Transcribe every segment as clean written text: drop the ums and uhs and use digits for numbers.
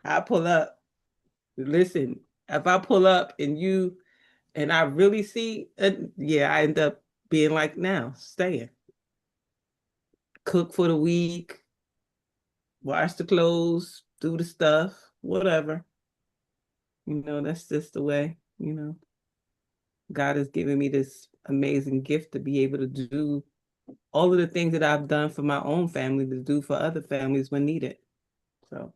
I pull up. Listen, if I pull up and I really see, yeah, I end up being like, now, staying. Cook for the week, wash the clothes, do the stuff, whatever. That's just the way, God has given me this amazing gift to be able to do all of the things that I've done for my own family to do for other families when needed. So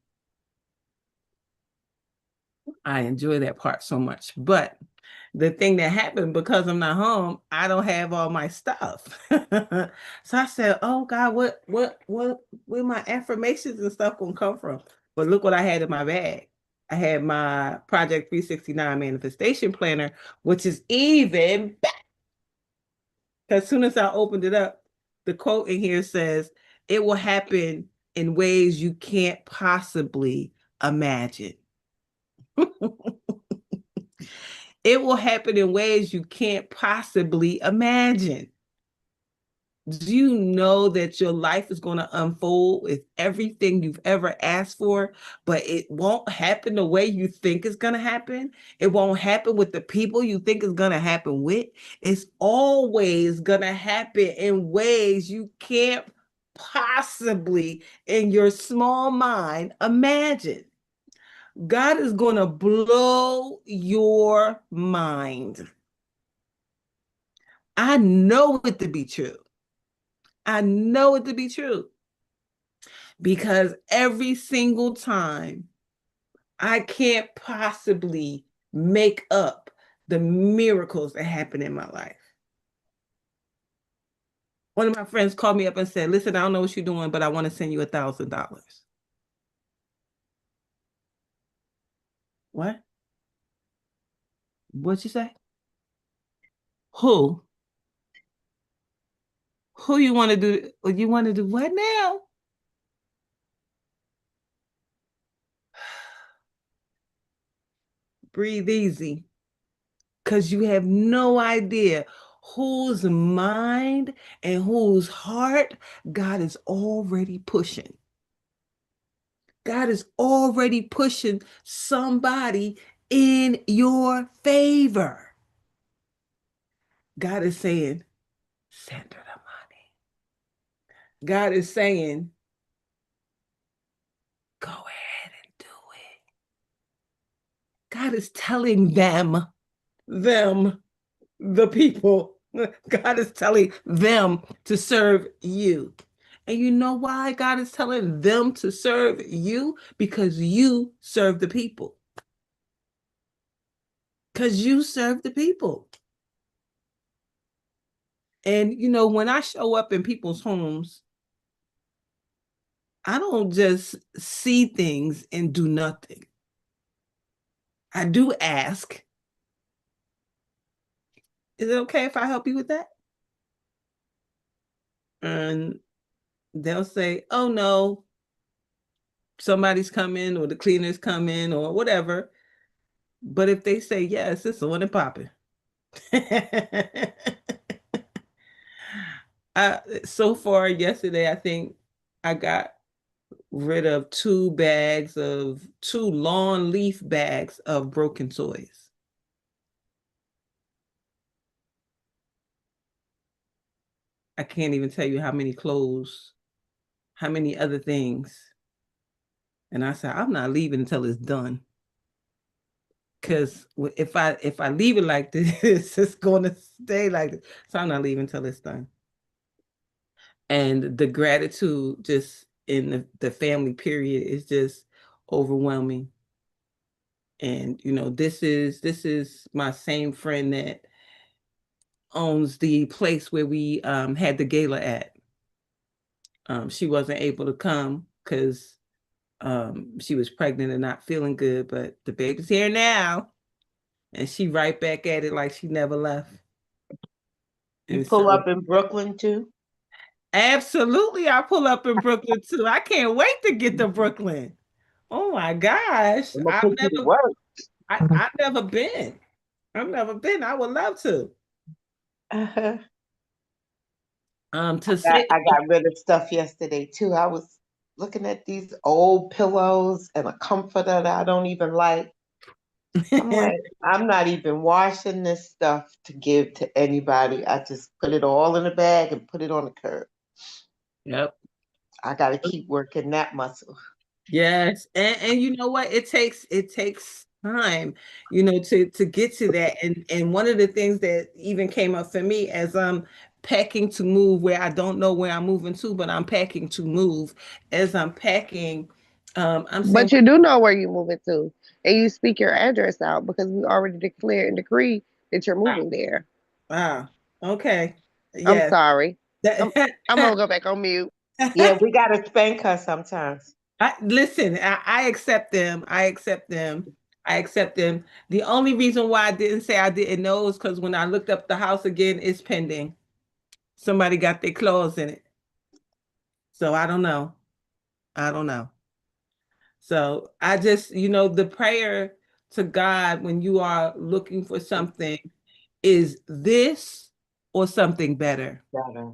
I enjoy that part so much. But the thing that happened, because I'm not home, I don't have all my stuff. So I said, "Oh God, where my affirmations and stuff gonna come from?" But look what I had in my bag. I had my Project 369 manifestation planner, which is even better. As soon as I opened it up, the quote in here says, "It will happen in ways you can't possibly imagine." It will happen in ways you can't possibly imagine. Do you know that your life is going to unfold with everything you've ever asked for, but it won't happen the way you think it's going to happen? It won't happen with the people you think it's going to happen with. It's always going to happen in ways you can't possibly, in your small mind, imagine. God is going to blow your mind. I know it to be true. I know it to be true because every single time I can't possibly make up the miracles that happen in my life. One of my friends called me up and said, "Listen, I don't know what you're doing, but I want to send you $1,000. What? What'd you say? Who? Who you want to do? You want to do what now? Breathe easy, because you have no idea whose mind and whose heart God is already pushing. God is already pushing somebody in your favor. God is saying, send her the money. God is saying, go ahead and do it. God is telling them, the people. God is telling them to serve you. And you know why God is telling them to serve you? Because you serve the people. Because you serve the people. And, when I show up in people's homes, I don't just see things and do nothing. I do ask, is it okay if I help you with that? And they'll say, oh no, somebody's coming or the cleaner's coming or whatever. But if they say yes, it's on and popping. So far yesterday, I think I got rid of two lawn leaf bags of broken toys. I can't even tell you how many clothes, how many other things. And I said, I'm not leaving until it's done. Because if I leave it like this, it's going to stay like this. So I'm not leaving until it's done. And the gratitude just in the family period is just overwhelming. And this is my same friend that owns the place where we had the gala at. She wasn't able to come because she was pregnant and not feeling good, but the baby's here now, and she right back at it like she never left. You And pull so, up in Brooklyn too? absolutely, I pull up in Brooklyn too. I can't wait to get to Brooklyn. Oh my gosh, I'm gonna take you to work. I've never been. I've never been. I would love to. Uh-huh. To say I got rid of stuff yesterday too. I was looking at these old pillows and a comforter that I don't even like. I'm like, I'm not even washing this stuff to give to anybody. I just put it all in a bag and put it on the curb. Yep. I got to keep working that muscle. Yes. And you know what? It takes time, to get to that. And one of the things that even came up for me as I'm packing to move where I don't know where I'm moving to, but I'm packing to move. As I'm packing, I'm But saying, you do know where you're moving to, and you speak your address out because we already declared and decreed that you're ah, moving there. ah, okay. I'm Yes. sorry. I'm That- I'm gonna go back on mute. Yeah, we got to spank her sometimes. Listen, I accept them. I accept them. I accept them. The only reason why I didn't say I didn't know is because when I looked up the house again, it's pending. Somebody got their claws in it. So I don't know. I don't know. So I just, the prayer to God when you are looking for something is this or something better. Better.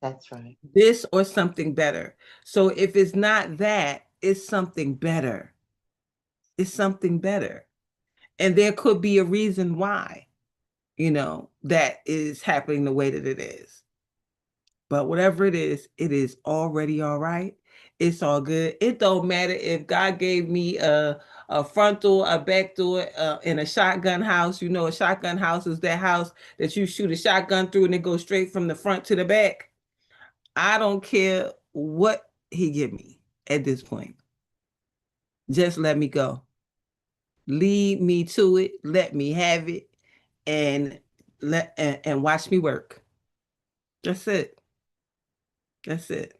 That's right. This or something better. So if it's not that, it's something better. It's something better. And there could be a reason why, that is happening the way that it is. But whatever it is already all right. It's all good. It don't matter if God gave me a front door, a back door, in a shotgun house. A shotgun house is that house that you shoot a shotgun through and it goes straight from the front to the back. I don't care what he give me at this point. Just let me go. Lead me to it. Let me have it, and and watch me work. That's it. That's it.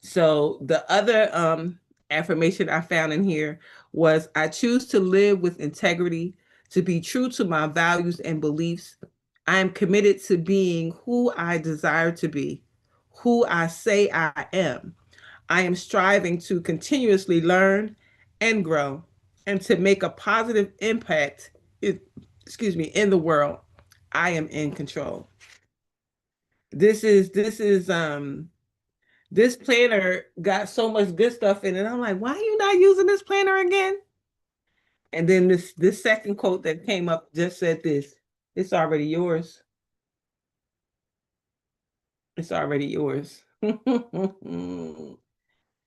So the other affirmation I found in here was I choose to live with integrity, to be true to my values and beliefs. I am committed to being who I desire to be, who I say I am. I am striving to continuously learn and grow and to make a positive impact, in the world. I am in control. This planner got so much good stuff in it. I'm like, why are you not using this planner again? And then this second quote that came up just said this. It's already yours. It's already yours.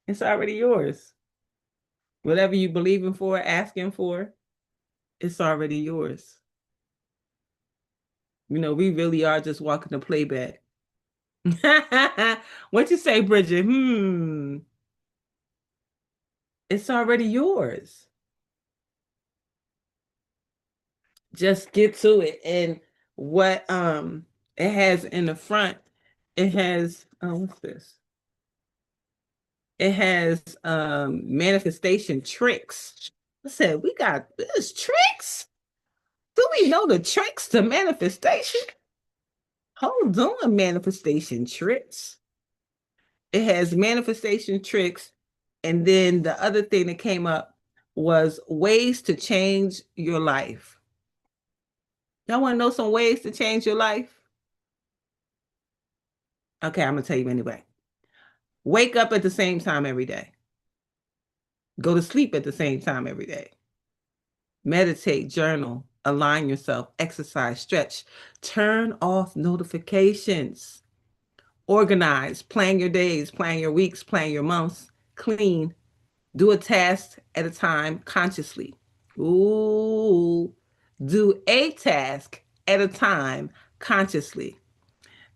It's already yours. Whatever you believing for, asking for, it's already yours. We really are just walking the playback. What you say, Bridget? It's already yours. Just get to it. And what it has in the front, it has what's this? It has manifestation tricks. I said, we got this tricks. Do we know the tricks to manifestation? Hold on, manifestation tricks. It has manifestation tricks. And then the other thing that came up was ways to change your life. Y'all want to know some ways to change your life? Okay, I'm going to tell you anyway. Wake up at the same time every day. Go to sleep at the same time every day. Meditate, journal, align yourself, exercise, stretch, turn off notifications, organize, plan your days, plan your weeks, plan your months, clean, do a task at a time consciously. Ooh, do a task at a time consciously.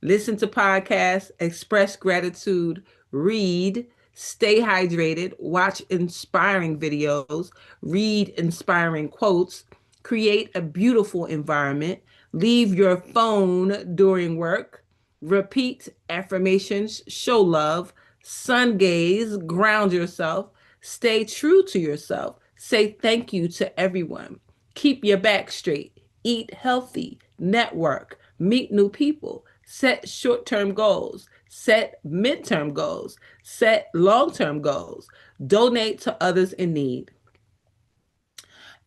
Listen to podcasts, express gratitude, read, stay hydrated, watch inspiring videos, read inspiring quotes, create a beautiful environment, leave your phone during work, repeat affirmations, show love, sun gaze, ground yourself, stay true to yourself, say thank you to everyone, keep your back straight, eat healthy, network, meet new people, set short term goals, set midterm goals, set long term goals, donate to others in need.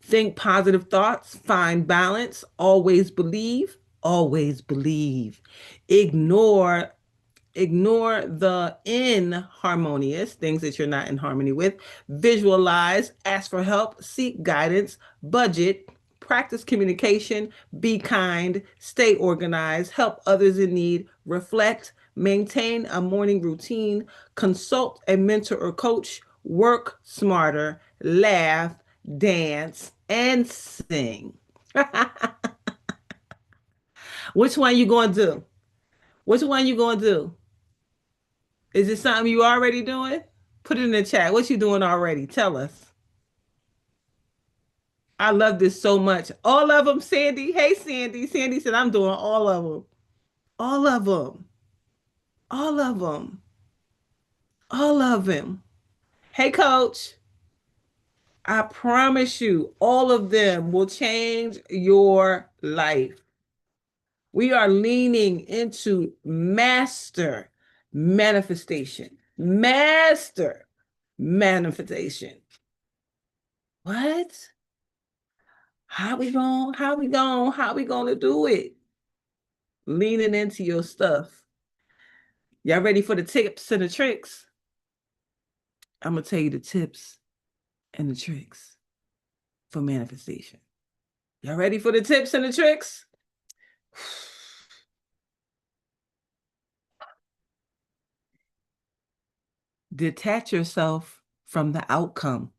Think positive thoughts, find balance, always believe, always believe. Ignore Ignore the inharmonious, things that you're not in harmony with. Visualize, ask for help, seek guidance, budget, practice communication, be kind, stay organized, help others in need, reflect, maintain a morning routine, consult a mentor or coach, work smarter, laugh, dance, and sing. Which one you going to do? Which one you going to do? Is it something you already doing? Put it in the chat. What you doing already? Tell us. I love this so much. All of them, Sandy. Hey, Sandy. Sandy said, I'm doing all of them. All of them. All of them. All of them. Hey, coach. I promise you, all of them will change your life. We are leaning into master manifestation. Master manifestation. What? How we going to do it? Leaning into your stuff. Y'all ready for the tips and the tricks? I'm going to tell you the tips and the tricks for manifestation. Y'all ready for the tips and the tricks? Detach yourself from the outcome.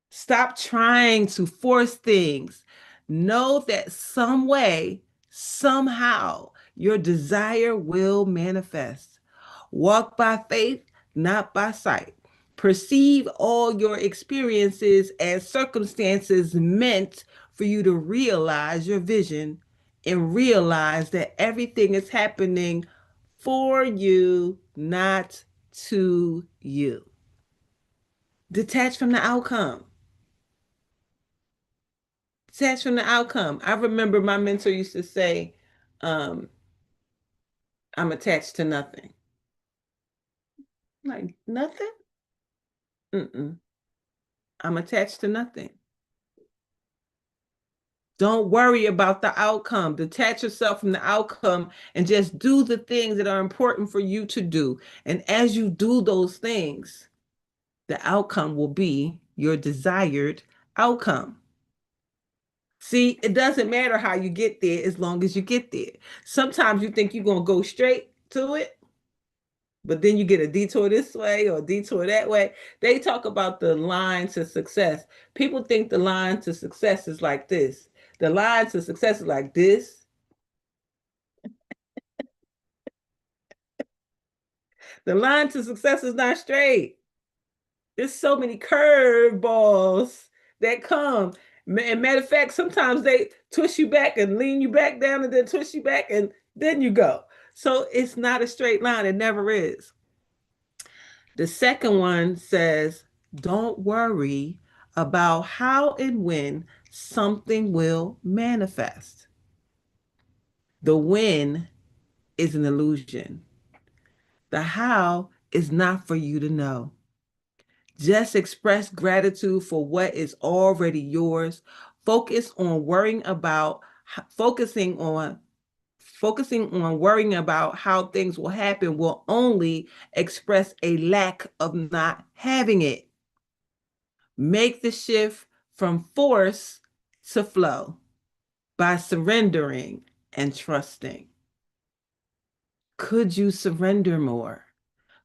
Stop trying to force things. Know that some way, somehow, your desire will manifest. Walk by faith, not by sight. Perceive all your experiences as circumstances meant for you to realize your vision and realize that everything is happening for you, not to you. Detach from the outcome. Detach from the outcome. I remember my mentor used to say, um, I'm attached to nothing. Like, nothing? Mm-mm. I'm attached to nothing. Don't worry about the outcome. Detach yourself from the outcome and just do the things that are important for you to do. And as you do those things, the outcome will be your desired outcome. See, it doesn't matter how you get there as long as you get there. Sometimes you think you're going to go straight to it, but then you get a detour this way or a detour that way. They talk about the line to success. People think the line to success is like this. The line to success is like this. The line to success is not straight. There's so many curveballs that come. And matter of fact, sometimes they twist you back and lean you back down and then twist you back and then you go. So it's not a straight line. It never is. The second one says, don't worry about how and when something will manifest. The when is an illusion. The how is not for you to know. Just express gratitude for what is already yours. Focus on worrying about focusing on worrying about how things will happen will only express a lack of not having it. Make the shift from force to flow by surrendering and trusting. Could you surrender more?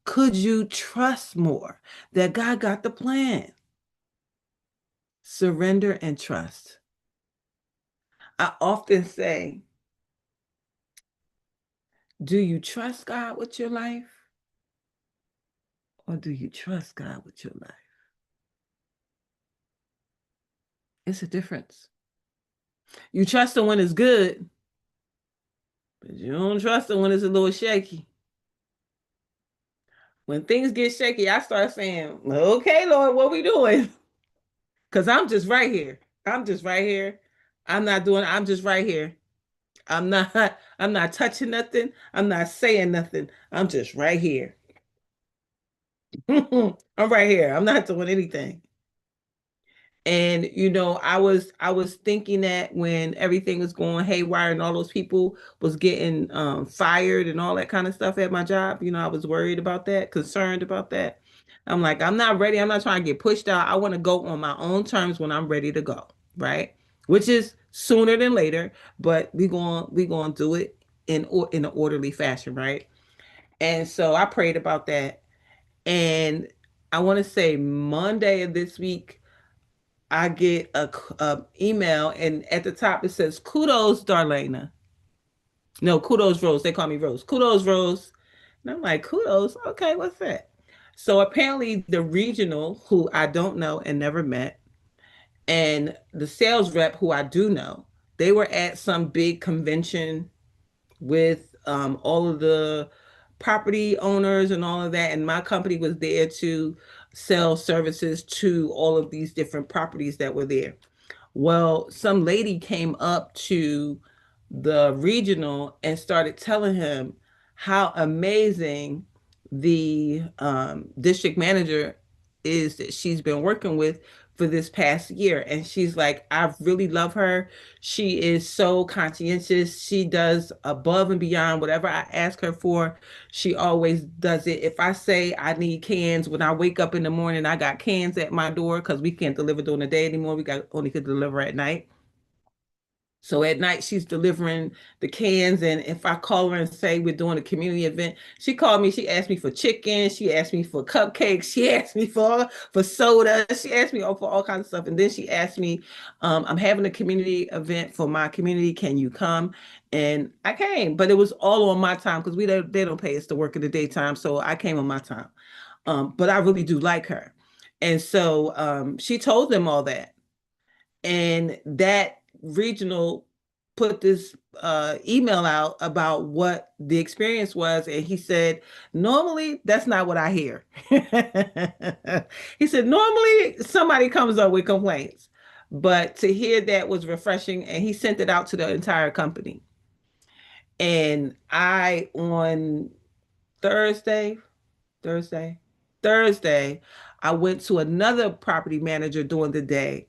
Could you trust more that God got the plan? Surrender and trust. I often say, do you trust God with your life? Or do you trust God with your life? It's a difference. You trust Him when it's good, but you don't trust Him when it's a little shaky. When things get shaky, I start saying, okay, Lord, what we doing? Because I'm just right here. I'm just right here. I'm just right here. I'm not, I'm not touching nothing. I'm not saying nothing. I'm just right here. I'm right here. I'm not doing anything. And I was thinking that when everything was going haywire and all those people was getting fired and all that kind of stuff at my job, I was worried about that, concerned about that. I'm like, I'm not ready. I'm not trying to get pushed out. I want to go on my own terms when I'm ready to go, right? Which is sooner than later, but we going to do it in an orderly fashion, right? And so I prayed about that. And I want to say Monday of this week, I get a email, and at the top it says, "Kudos, Darlaina." No, kudos, Rose. They call me Rose. Kudos, Rose. And I'm like, kudos. Okay, what's that? So apparently, the regional, who I don't know and never met, and the sales rep, who I do know, they were at some big convention with all of the property owners and all of that. And my company was there to sell services to all of these different properties that were there. Well, some lady came up to the regional and started telling him how amazing the district manager is that she's been working with for this past year. And she's like, I really love her. She is so conscientious. She does above and beyond whatever I ask her for. She always does it. If I say I need cans, when I wake up in the morning, I got cans at my door because we can't deliver during the day anymore. We got only could deliver at night. So at night, she's delivering the cans. And if I call her and say we're doing a community event, she called me. She asked me for chicken. She asked me for cupcakes. She asked me for soda. She asked me for all kinds of stuff. And then she asked me, I'm having a community event for my community. Can you come? And I came, but it was all on my time because they don't pay us to work in the daytime. So I came on my time. But I really do like her. And so she told them all that. And that regional put this email out about what the experience was, and he said, normally that's not what I hear. He said, normally somebody comes up with complaints, but to hear that was refreshing, and he sent it out to the entire company. And I, on thursday thursday Thursday, I went to another property manager during the day,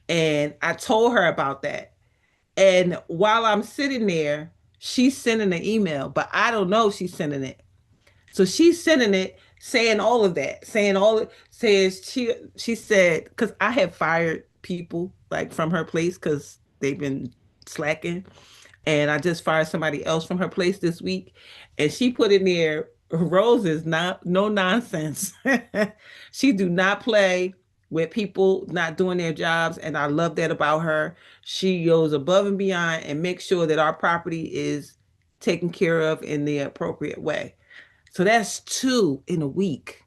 and I told her about that. And while I'm sitting there, she's sending an email, but I don't know she's sending it. So she's sending it, saying all of that, saying all it says. She said, because I have fired people like from her place because they've been slacking, and I just fired somebody else from her place this week, and she put in there, Rose is not no nonsense. She do not play with people not doing their jobs, and I love that about her. She goes above and beyond and makes sure that our property is taken care of in the appropriate way. So that's two in a week.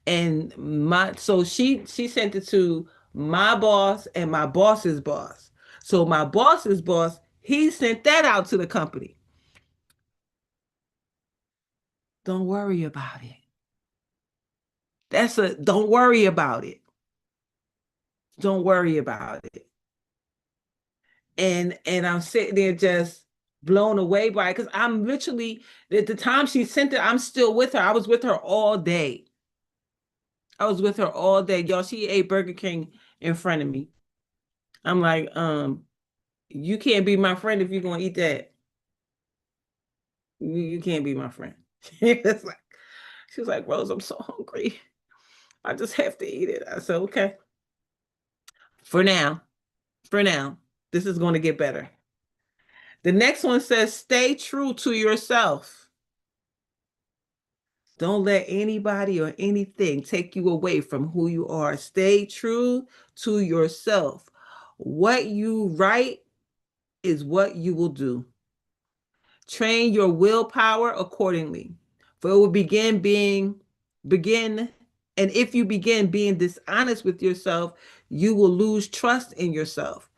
And she sent it to my boss and my boss's boss. So my boss's boss, he sent that out to the company. Don't worry about it. Don't worry about it. Don't worry about it. And I'm sitting there just blown away by it because I'm literally, at the time she sent it, I'm still with her. I was with her all day. I was with her all day. Y'all, she ate Burger King in front of me. I'm like, you can't be my friend if you're gonna eat that. You can't be my friend. It's like, she was like, Rose, I'm so hungry. I just have to eat it. I said, okay. For now, for now, this is going to get better. The next one says, stay true to yourself. Don't let anybody or anything take you away from who you are. Stay true to yourself. What you write is what you will do. Train your willpower accordingly. For it will begin, and if you begin being dishonest with yourself, you will lose trust in yourself,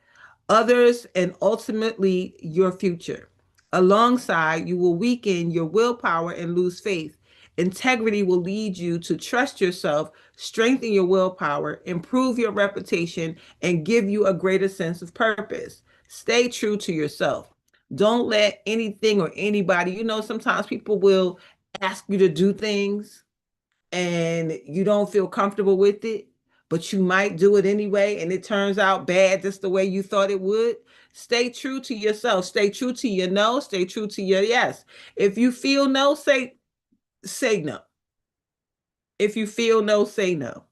others, and ultimately your future. Alongside, you will weaken your willpower and lose faith. Integrity will lead you to trust yourself, strengthen your willpower, improve your reputation, and give you a greater sense of purpose. Stay true to yourself. Don't let anything or anybody, sometimes people will ask you to do things and you don't feel comfortable with it, but you might do it anyway and it turns out bad just the way you thought it would. Stay true to yourself. Stay true to your no. Stay true to your yes. If you feel no, say no. If you feel no, say no.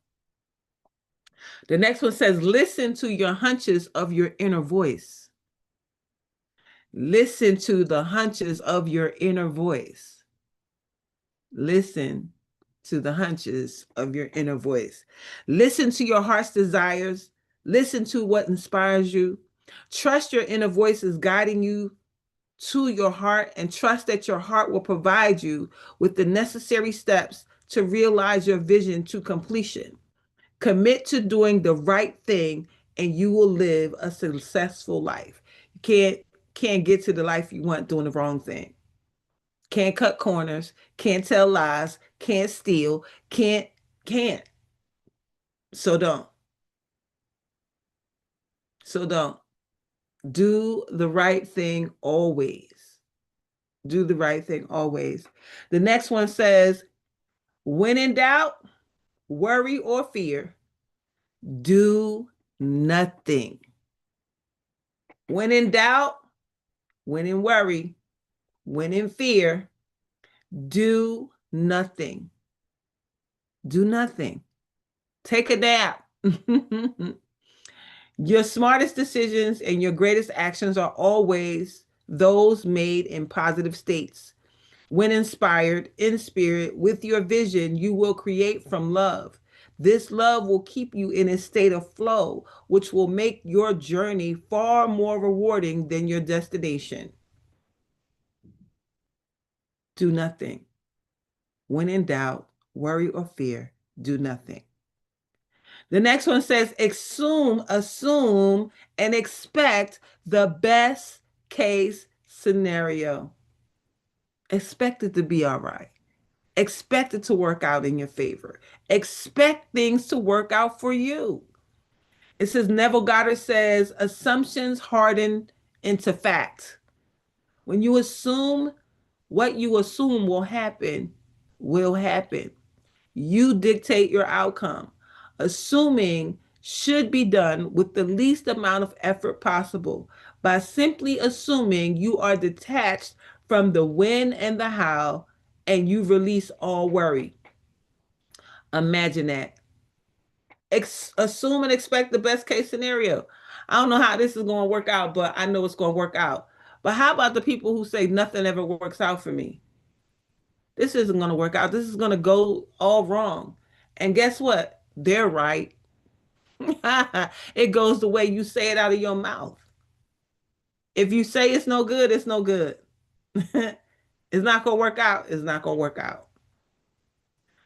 The next one says, listen to your hunches of your inner voice. Listen to the hunches of your inner voice. Listen to the hunches of your inner voice. Listen to your heart's desires. Listen to what inspires you. Trust your inner voice is guiding you to your heart, and trust that your heart will provide you with the necessary steps to realize your vision to completion. Commit to doing the right thing and you will live a successful life. You can't get to the life you want doing the wrong thing. Can't cut corners, can't tell lies, can't steal, can't. So don't. So don't. Do the right thing always. Do the right thing always. The next one says, when in doubt, worry, or fear, do nothing. When in doubt, when in worry, when in fear, do nothing. Do nothing. Take a nap. Your smartest decisions and your greatest actions are always those made in positive states. When inspired, in spirit, with your vision, you will create from love. This love will keep you in a state of flow, which will make your journey far more rewarding than your destination. Do nothing. When in doubt, worry, or fear, do nothing. The next one says, assume, and expect the best case scenario. Expect it to be all right. Expect it to work out in your favor. Expect things to work out for you. It says, Neville Goddard says, assumptions harden into fact. When you assume, what you assume will happen, will happen. You dictate your outcome. Assuming should be done with the least amount of effort possible. By simply assuming, you are detached from the when and the how, and you release all worry. Imagine that. Assume and expect the best case scenario. I don't know how this is going to work out, but I know it's going to work out. But how about the people who say nothing ever works out for me? This isn't going to work out. This is going to go all wrong. And guess what? They're right. It goes the way you say it out of your mouth. If you say it's no good, it's no good. It's not going to work out. It's not going to work out.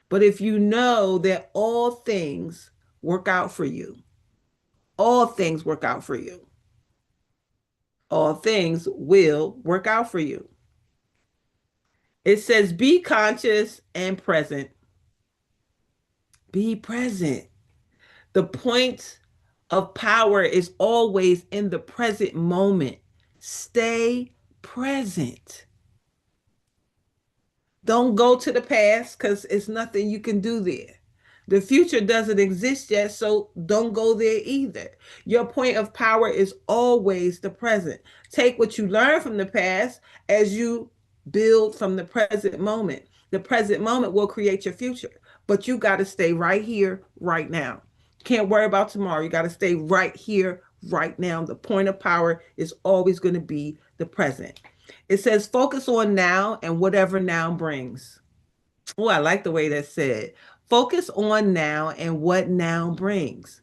But if you know that all things work out for you, all things work out for you, all things will work out for you. It says, be conscious and present. Be present. The point of power is always in the present moment. Stay present. Don't go to the past because it's nothing you can do there. The future doesn't exist yet, so don't go there either. Your point of power is always the present. Take what you learn from the past as you build from the present moment. The present moment will create your future, but you got to stay right here, right now. Can't worry about tomorrow. You got to stay right here, right now. The point of power is always going to be the present. It says focus on now and whatever now brings. Oh, I like the way that's said. Focus on now and what now brings.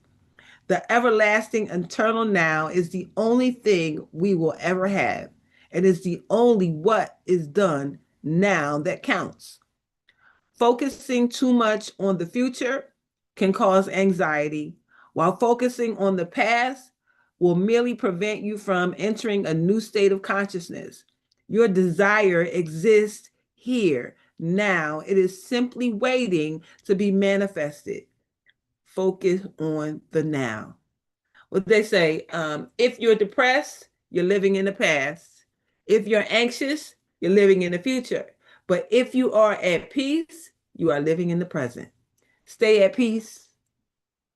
The everlasting eternal now is the only thing we will ever have. It is the only what is done now that counts. Focusing too much on the future can cause anxiety, while focusing on the past will merely prevent you from entering a new state of consciousness. Your desire exists here, now. It is simply waiting to be manifested. Focus on the now. What they say, if you're depressed, you're living in the past. If you're anxious, you're living in the future. But if you are at peace, you are living in the present. Stay at peace.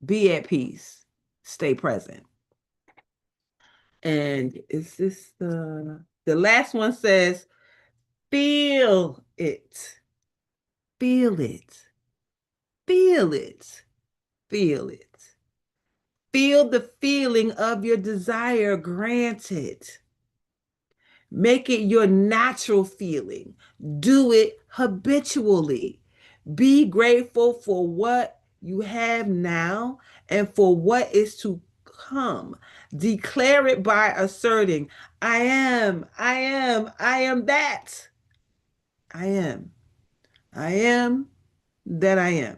Be at peace. Stay present. And is this the last one says, feel it. Feel it. Feel it. Feel it. Feel the feeling of your desire granted. Make it your natural feeling. Do it habitually. Be grateful for what you have now and for what is to come. Declare it by asserting, I am that. I am. I am that I am.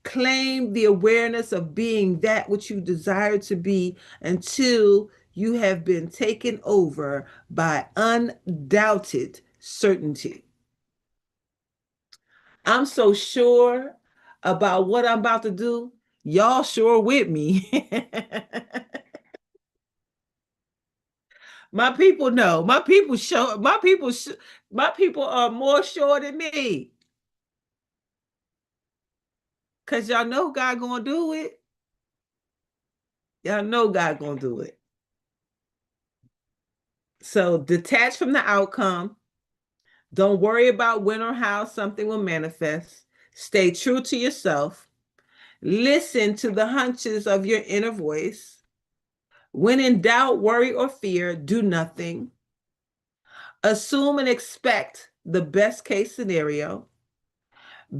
Claim the awareness of being that which you desire to be until you have been taken over by undoubted certainty. I'm so sure about what I'm about to do. Y'all sure with me. My people know. My people show. My people are more sure than me. Cause y'all know God gonna do it. Y'all know God gonna do it. So detach from the outcome. Don't worry about when or how something will manifest. Stay true to yourself. Listen to the hunches of your inner voice. When in doubt, worry, or fear, do nothing. Assume and expect the best case scenario.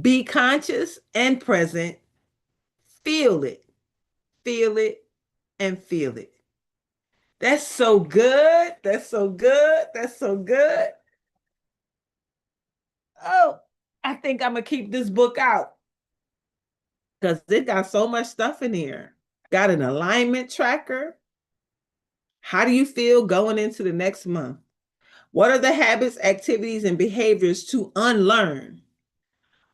Be conscious and present. Feel it, feel it, and feel it. That's so good. That's so good. That's so good. Oh, I think I'm going to keep this book out because it got so much stuff in here. Got an alignment tracker. How do you feel going into the next month? What are the habits, activities, and behaviors to unlearn?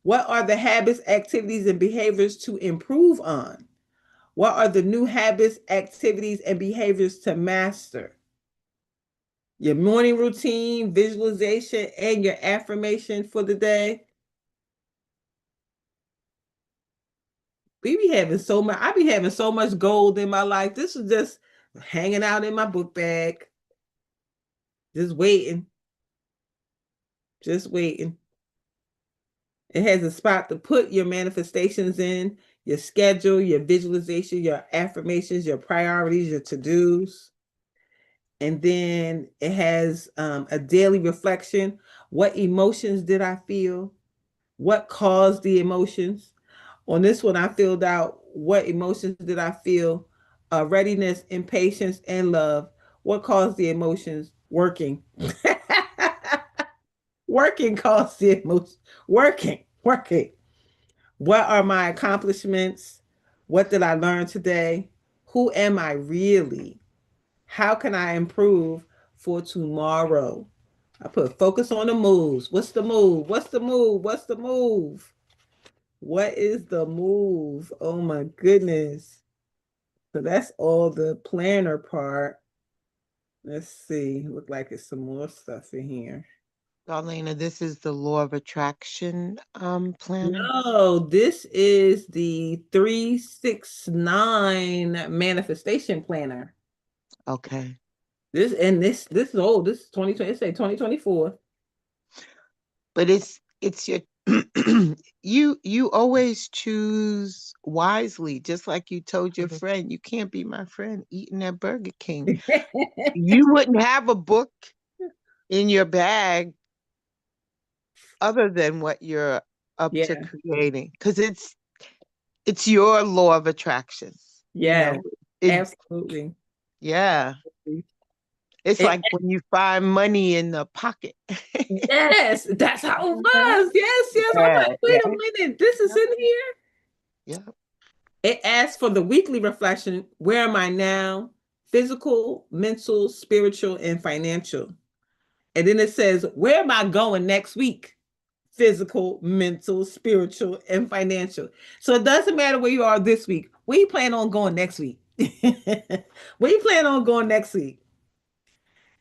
What are the habits, activities, and behaviors to improve on? What are the new habits, activities, and behaviors to master? Your morning routine, visualization, and your affirmation for the day. We be having so much, I be having so much gold in my life. This is just hanging out in my book bag, just waiting, just waiting. It has a spot to put your manifestations in, your schedule, your visualization, your affirmations, your priorities, your to-dos. And then it has a daily reflection. What emotions did I feel? What caused the emotions? On this one, I filled out what emotions did I feel? Readiness, impatience, and love. What caused the emotions? Working. Working caused the emotions. Working, working. What are my accomplishments? What did I learn today? Who am I really? How can I improve for tomorrow? I put focus on the moves. What's the move? What's the move? What's the move? What is the move? Oh my goodness. So that's all the planner part. Let's see. Look like it's some more stuff in here. Darlena, this is the law of attraction planner. No, this is the 369 manifestation planner. Okay. This is old. This is 2020. It say 2024. But it's your you always choose wisely, just like you told your friend, you can't be my friend eating at Burger King. You wouldn't have a book in your bag other than what you're up to Yeah. creating because it's your law of attraction, you Yeah. know. It Absolutely. Yeah, it's It, like when you find money in the pocket. yes, that's how it was. Yes, yes. I'm Yeah, like, wait yeah, a minute. This is yeah, in here. yeah. It asks for the weekly reflection. Where am I now? Physical, mental, spiritual, and financial. And then it says, where am I going next week? Physical, mental, spiritual, and financial. So it doesn't matter where you are this week. Where you plan on going next week? Where you plan on going next week?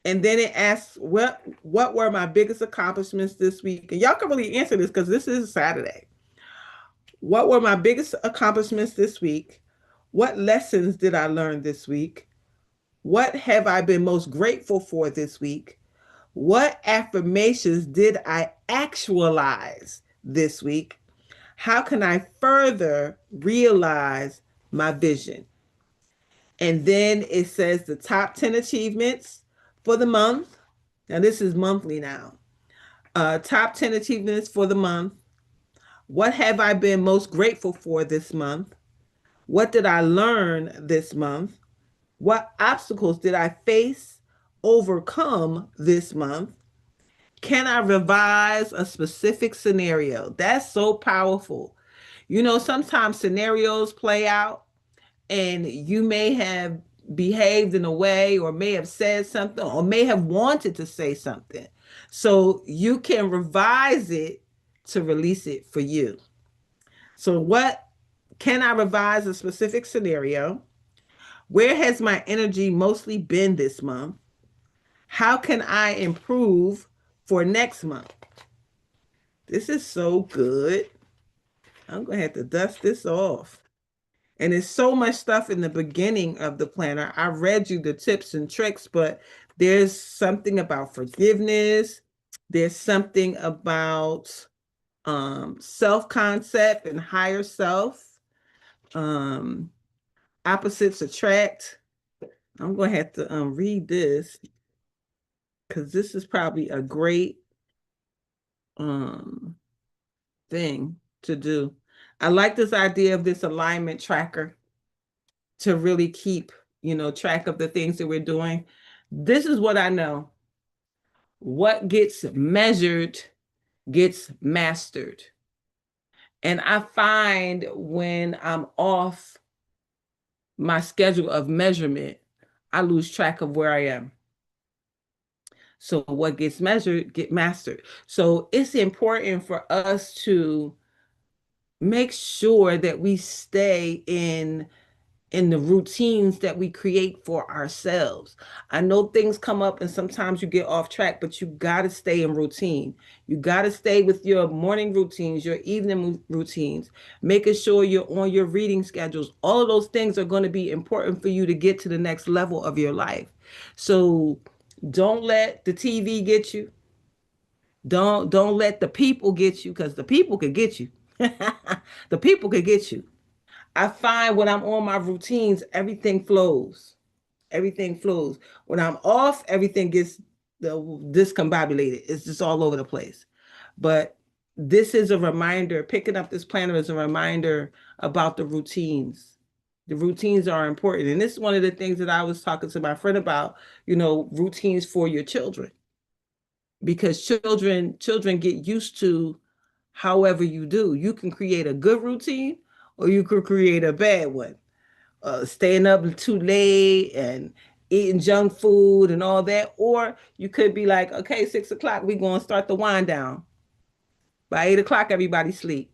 And then it asks, what were my biggest accomplishments this week? And y'all can really answer this because this is Saturday. What were my biggest accomplishments this week? What lessons did I learn this week? What have I been most grateful for this week? What affirmations did I actualize this week? How can I further realize my vision? And then it says the top 10 achievements for the month. Now, this is monthly now. Top 10 achievements for the month. What have I been most grateful for this month? What did I learn this month? What obstacles did I face, overcome this month? Can I revise a specific scenario? That's so powerful. You know, sometimes scenarios play out and you may have behaved in a way or may have said something or may have wanted to say something. So you can revise it to release it for you. So, what can I revise a specific scenario? Where has my energy mostly been this month? How can I improve for next month? This is so good. I'm going to have to dust this off. And there's so much stuff in the beginning of the planner. I read you the tips and tricks, but there's something about forgiveness. There's something about self-concept and higher self. Um, Opposites attract. I'm going to have to read this because this is probably a great um, thing to do. I like this idea of this alignment tracker to really keep, track of the things that we're doing. This is what I know. What gets measured gets mastered. And I find when I'm off my schedule of measurement, I lose track of where I am. So what gets measured get mastered. So it's important for us to make sure that we stay in the routines that we create for ourselves. I know things come up and sometimes you get off track, but you got to stay in routine. You got to stay with your morning routines, your evening routines, making sure you're on your reading schedules. All of those things are going to be important for you to get to the next level of your life. So don't let the TV get you. Don't let the people get you because the people could get you. The people could get you. I find when I'm on my routines, everything flows. Everything flows. When I'm off, everything gets discombobulated. It's just all over the place. But this is a reminder, picking up this planner is a reminder about the routines. The routines are important. And this is one of the things that I was talking to my friend about, routines for your children. Because children get used to however you do. You can create a good routine or you could create a bad one. Staying up too late and eating junk food and all that. Or you could be like, okay, 6 o'clock, we're going to start the wind down. By 8 o'clock, everybody sleep.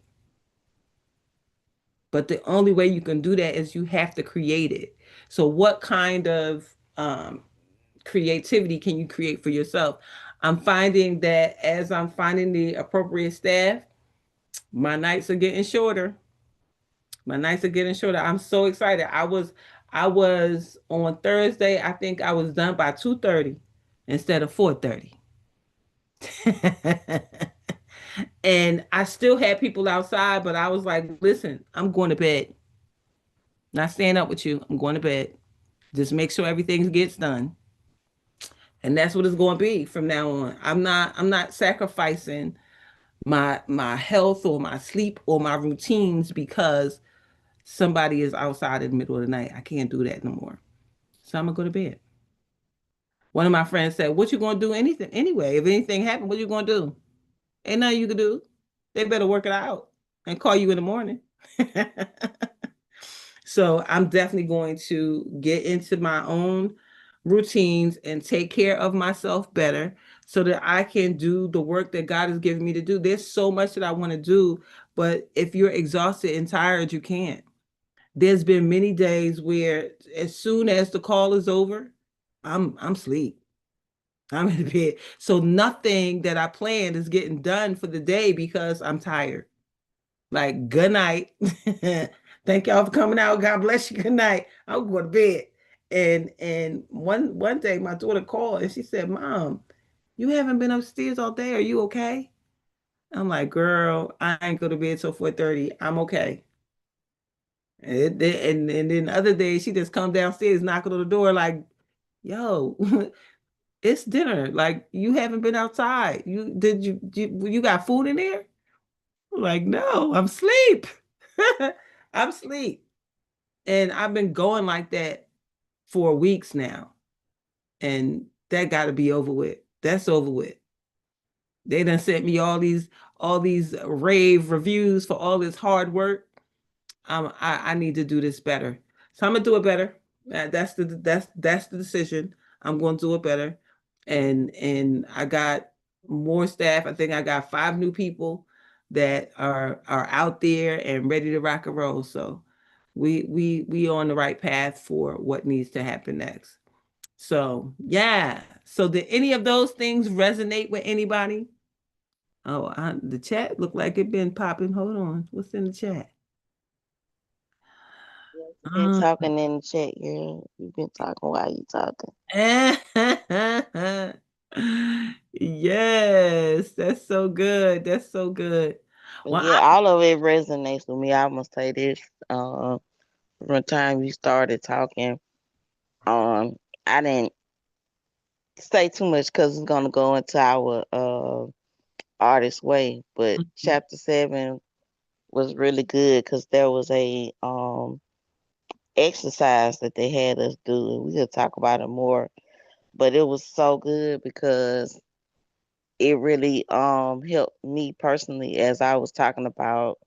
But the only way you can do that is you have to create it. So what kind of creativity can you create for yourself? I'm finding that as I'm finding the appropriate staff, my nights are getting shorter. My nights are getting shorter. I'm so excited. I was on Thursday, I think I was done by 2:30 instead of 4:30. And I still had people outside, but I was like, listen, I'm going to bed. Not staying up with you. I'm going to bed. Just make sure everything gets done. And that's what it's going to be from now on. I'm not sacrificing my health or my sleep or my routines because somebody is outside in the middle of the night. I can't do that no more. So I'm gonna go to bed. One of my friends said, "What you gonna do anything anyway? If anything happened, what you gonna do? Ain't nothing you can do. They better work it out and call you in the morning." So I'm definitely going to get into my own routines and take care of myself better so that I can do the work that God has given me to do. There's so much that I want to do, but if you're exhausted and tired, you can't. There's been many days where as soon as the call is over, I'm asleep. I'm in bed. So nothing that I planned is getting done for the day because I'm tired. Like good night. Thank y'all for coming out. God bless you. Good night. I'll go to bed. And one day my daughter called and she said, Mom, you haven't been upstairs all day. Are you okay? I'm like, girl, I ain't go to bed till 4:30. I'm okay. And then other days she just come downstairs, knocking on the door, like, yo, it's dinner. Like, you haven't been outside. You got food in there? I'm like, no, I'm asleep. I'm asleep. And I've been going like that for weeks now. And that gotta be over with. That's over with. They done sent me all these rave reviews for all this hard work. I need to do this better. So I'm gonna do it better. That's the decision. I'm gonna do it better. And I got more staff. I think I got 5 new people that are out there and ready to rock and roll. So we on the right path for what needs to happen next. So yeah. So did any of those things resonate with anybody? Oh, the chat looked like it been popping. Hold on. What's in the chat? Yeah, you been Uh, talking in the chat, girl. You been talking while you talking. yes, that's so good. That's so good. But Well, yeah, all of it resonates with me. I must say this. From the time you started talking, um, I didn't say too much because it's gonna go into our artist way. But chapter 7 was really good because there was a exercise that they had us do, and we could talk about it more. But it was so good because it really helped me personally as I was talking about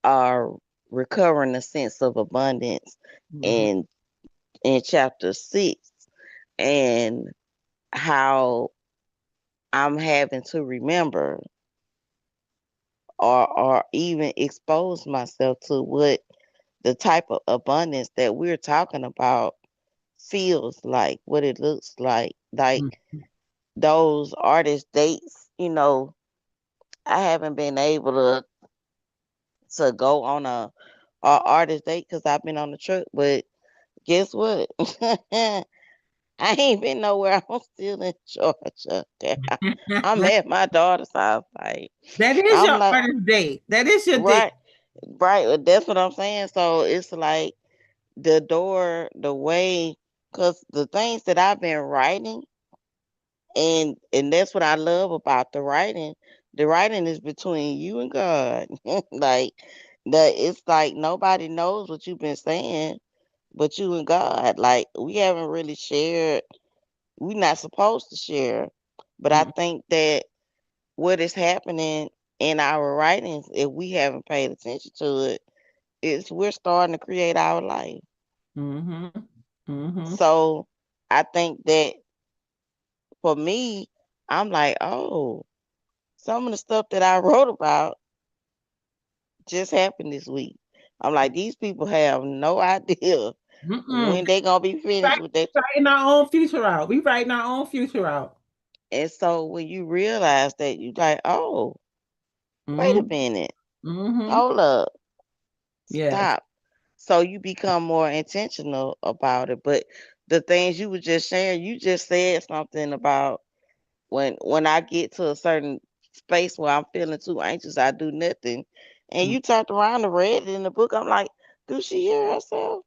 uh recovering a sense of abundance mhm, in chapter 6, and how I'm having to remember or even expose myself to what the type of abundance that we're talking about feels like, what it looks like. Like mhm, those artist dates, I haven't been able to go on a artist date because I've been on the truck. But guess what? I ain't been nowhere. I'm still in Georgia. I'm mhm. at my daughter's house. Like That is I'm your like, artist date. That is your date. right, right. That's what I'm saying. So it's like the door, the way, because the things that I've been writing, and that's what I love about the writing. The writing is between you and God. Like that, it's like nobody knows what you've been saying but you and God. Like we haven't really shared. We're not supposed to share, but I Mm, think that what is happening in our writings, if we haven't paid attention to it, is we're starting to create our life. mhm, mhm, So I think that for me, I'm like, oh, some of the stuff that I wrote about just happened this week. I'm like, these people have no idea mm-mm. when they gonna be finished with that. Writing our own future out. We writing our own future out. And so when you realize that, you like, oh, wait a Mm-hmm. minute, Mm-hmm. hold up, Yes. stop. So you become more intentional about it. But the things you were just sharing, you just said something about when I get to a certain space where I'm feeling too anxious, I do nothing. And you turned around and read it in the book. I'm like, do she hear herself?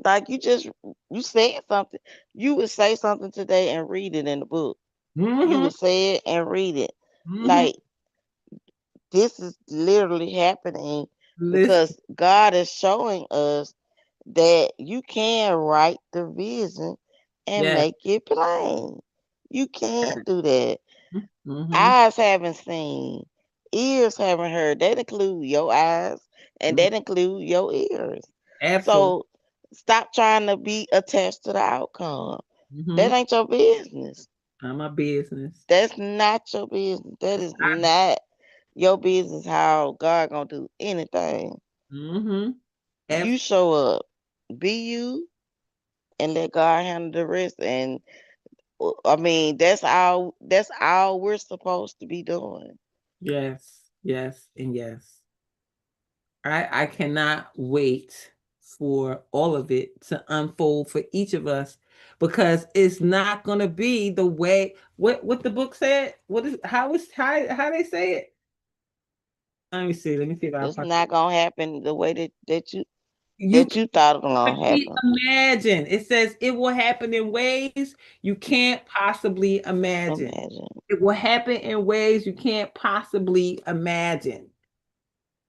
Like you said something. You would say something today and read it in the book. You Mm-hmm. would say it and read it. Mm-hmm. Like this is literally happening Listen. because God is showing us that you can write the vision and Yes. make it plain. You can do that. Mm-hmm. Eyes haven't seen, ears haven't heard. That include your eyes and Mm-hmm. that include your ears. Absolutely. So stop trying to be attached to the outcome. Mm-hmm. That ain't your business. Not my business. That's not your business. That is not your business how God gonna do anything. Mm-hmm. You show up, be you, and let God handle the rest. And I mean, that's all we're supposed to be doing. Yes. Yes. And yes. I cannot wait for all of it to unfold for each of us because it's not going to be the way what the book said. What is how they say it? Let me see. Let me see if I It's find not gonna happen the way you that you thought it was gonna can't happen. imagine. It says it will happen in ways you can't possibly imagine. Imagine. It will happen in ways you can't possibly imagine.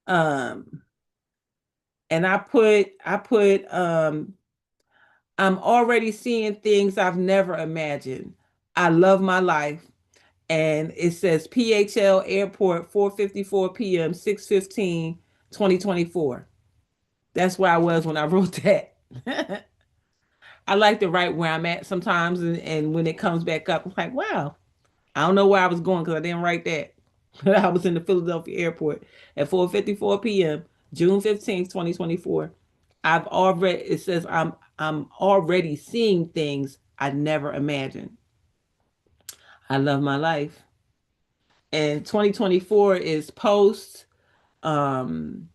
Um, and I put I'm already seeing things I've never imagined. I love my life. And it says PHL Airport 4:54 p.m. 6/15 2024. That's where I was when I wrote that. I like to write where I'm at sometimes and when it comes back up, I'm like, wow, I don't know where I was going because I didn't write that. But I was in the Philadelphia airport at 4:54 p.m. June 15th, 2024. It says I'm already seeing things I never imagined. I love my life. And 2024 is post um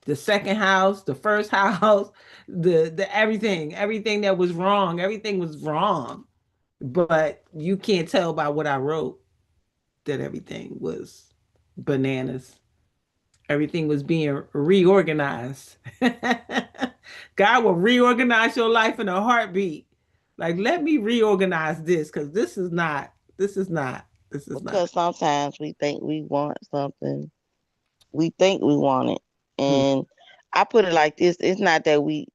the second house, the first house, the everything that was wrong, everything was wrong. But you can't tell by what I wrote that everything was bananas. Everything was being reorganized. God will reorganize your life in a heartbeat. Like, let me reorganize this because this is not. Because sometimes we think we want something. We think we want it. Mm, And I put it like this, it's not that we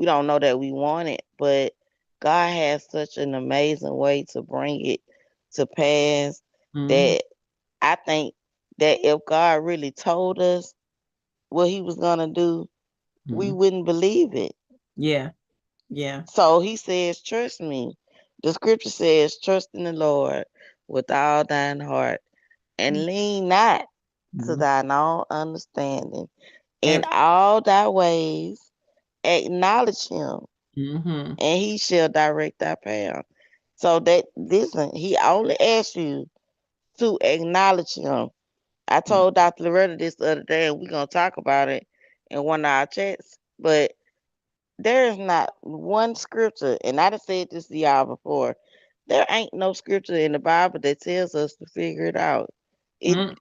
don't know that we want it, but God has such an amazing way to bring it to pass mhm, that I think that if God really told us what he was gonna do, we mhm. wouldn't believe it. Yeah, yeah. So he says, trust me. The scripture says, trust in the Lord with all thine heart and lean not to Mhm. thine own understanding. In Ab- all thy ways, acknowledge him, mhm, and he shall direct thy path. So that, listen, he only asks you to acknowledge him. I mhm, told Dr. Loretta this the other day, and we're going to talk about it in one of our chats. But there is not one scripture, and I done said this to y'all before. There ain't no scripture in the Bible that tells us to figure it out. mm,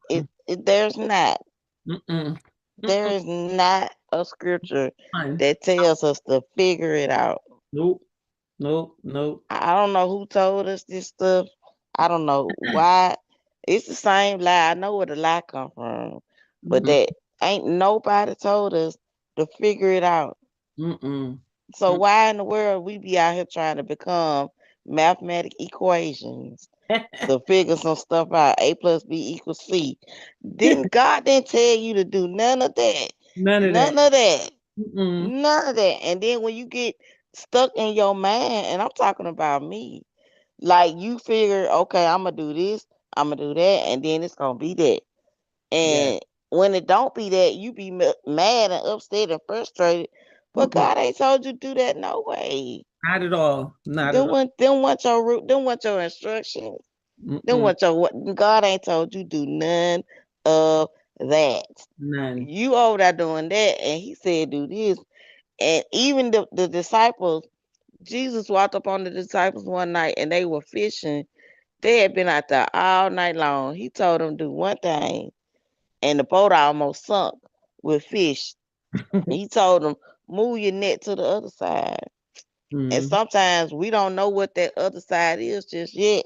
There's not. mm-mm, There mm-mm. is not a scripture Fine. that tells us to figure it out. Nope, nope, nope. I don't know who told us this stuff. I don't know why. It's the same lie. I know where the lie come from, but Mm-mm, that ain't nobody told us to figure it out. mm-mm, So mm. why in the world we be out here trying to become mathematic equations to figure some stuff out? A plus B equals C. God didn't tell you to do none of that. None of that. None of that. Mm-mm. None of that. And then when you get stuck in your mind, and I'm talking about me, like you figure, okay, I'm gonna do this, I'm gonna do that, and then it's gonna be that. Yeah. And when it don't be that, you be mad and upset and frustrated. But Mm-mm. God ain't told you to do that no way. Not at all. Not at all. Them want your root, them want your instructions. Them Mm-mm. want your what God ain't told you do none of that. None. You over there doing that, and he said do this. And even the disciples, Jesus walked up on the disciples one night and they were fishing. They had been out there all night long. He told them do one thing, and the boat almost sunk with fish. He told them, move your net to the other side. And Mm-hmm. sometimes we don't know what that other side is just yet,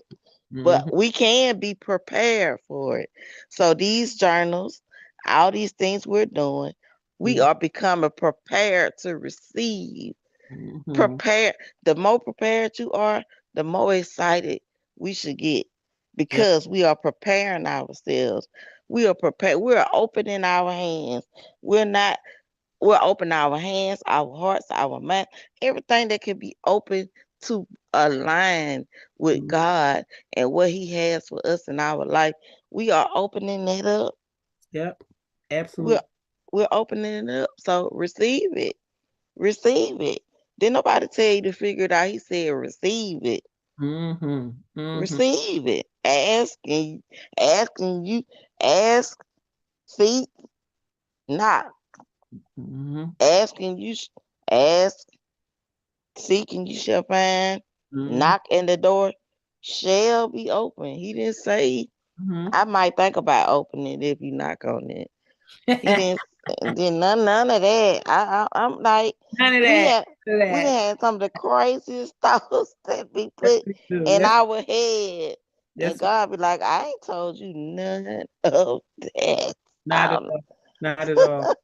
but Mm-hmm. we can be prepared for it. So these journals, all these things we're doing, we are becoming prepared to receive. Mm-hmm. Prepared. The more prepared you are, the more excited we should get Yep. because we are preparing ourselves. We are prepared. We are opening our hands. We're not we're opening our hands, our hearts, our mind, everything that can be open to align with Mm-hmm. God and what He has for us in our life. We are opening it up. Yep. We're Absolutely. we're opening it up. So receive it. Receive it. Didn't nobody tell you to figure it out. He said receive it. Mm-hmm. Mm-hmm. Receive it. Ask, and you ask, seek, knock. Mm-hmm. Asking you, ask, seeking you shall find, Mm-hmm. knock and the door shall be open. He didn't say Mm-hmm. I might think about opening it if you knock on it. He didn't did none of that. I'm like None of we that. had None of we done that. had some of the craziest thoughts that be Yes, put we do. in Yes, our head. And yes, God be like, I ain't told you none of that. not at all. Not at all.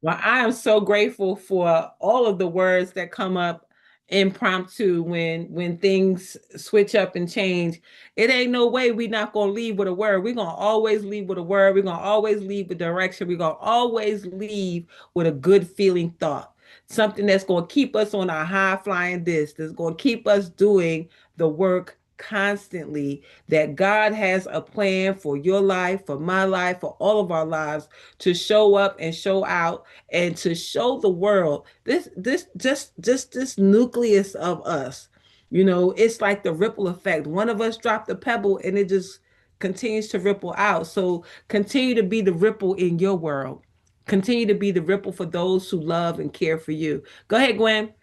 Well, I am so grateful for all of the words that come up impromptu when things switch up and change. It ain't no way we not gonna leave with a word. We're gonna always leave with a word. We're gonna always leave with direction. We're gonna always leave with a good feeling thought. Something that's gonna keep us on our high flying disc, that's gonna keep us doing the work constantly, that God has a plan for your life, for my life, for all of our lives, to show up and show out and to show the world this this nucleus of us. It's like the ripple effect. One of us dropped a pebble and it just continues to ripple out. So continue to be the ripple in your world. Continue to be the ripple for those who love and care for you. Go ahead, Gwen.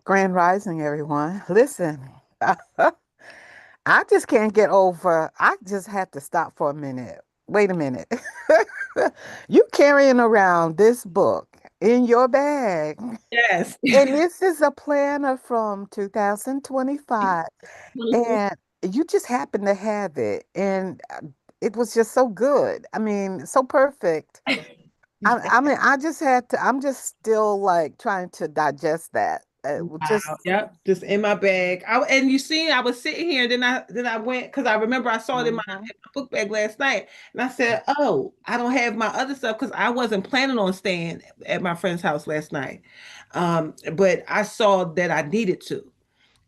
Grand Rising, everyone. Listen, I just can't get over. I just had to stop for a minute. Wait a minute. You carrying around this book in your bag, Yes. and this is a planner from 2025, and you just happen to have it, and it was just so good. I mean, so perfect. I mean, I just had to. I'm just still like trying to digest that. Wow. Yep. Just in my bag. And you see, I was sitting here, and then I went because I remember I saw it in Mhm. my book bag last night, and I said, "Oh, I don't have my other stuff because I wasn't planning on staying at my friend's house last night." But I saw that I needed to.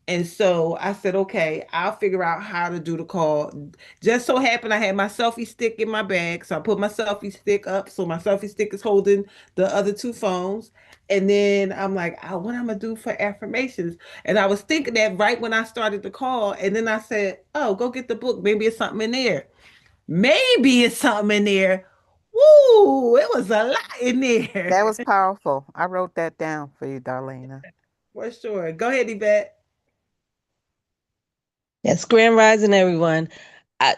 And so I said, okay, I'll figure out how to do the call. Just so happened I had my selfie stick in my bag. So I put my selfie stick up. So my selfie stick is holding the other two phones. And then I'm like, oh, what I'm going to do for affirmations? And I was thinking that right when I started the call. And then I said, oh, go get the book. Maybe it's something in there. Maybe it's something in there. Woo, it was a lot in there. That was powerful. I wrote that down for you, Darlena. For sure. Go ahead, Yvette. Yes, Grand Rising, everyone.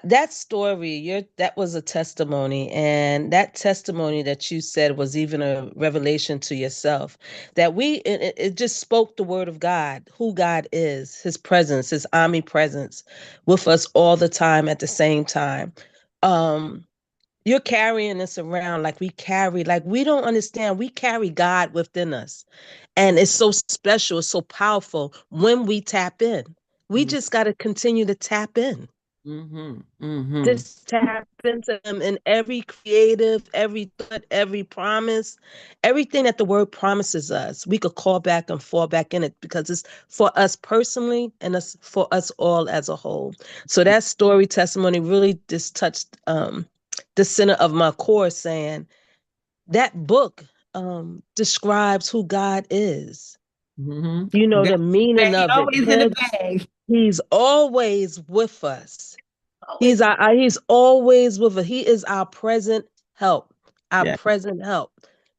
That story, that was a testimony, and that testimony that you said was even a revelation to yourself. That it just spoke the word of God, who God is, His presence, His omnipresence, with us all the time at the same time. Um, you're carrying this around like we don't understand. We carry God within us. And it's so special, it's so powerful when we tap in. We just got to continue to tap in. Mm-hmm. Mm-hmm. Just tap into them in every creative, every thought, every promise, everything that the word promises us. We could call back and fall back in it because it's for us personally and it's for us all as a whole. So that story testimony really just touched the center of my core, saying that book describes who God is. You know, Mm-hmm. the meaning He of it. always in the bag. He's always with us. Always. He's always with us. He is our present help. Our Yeah. present help.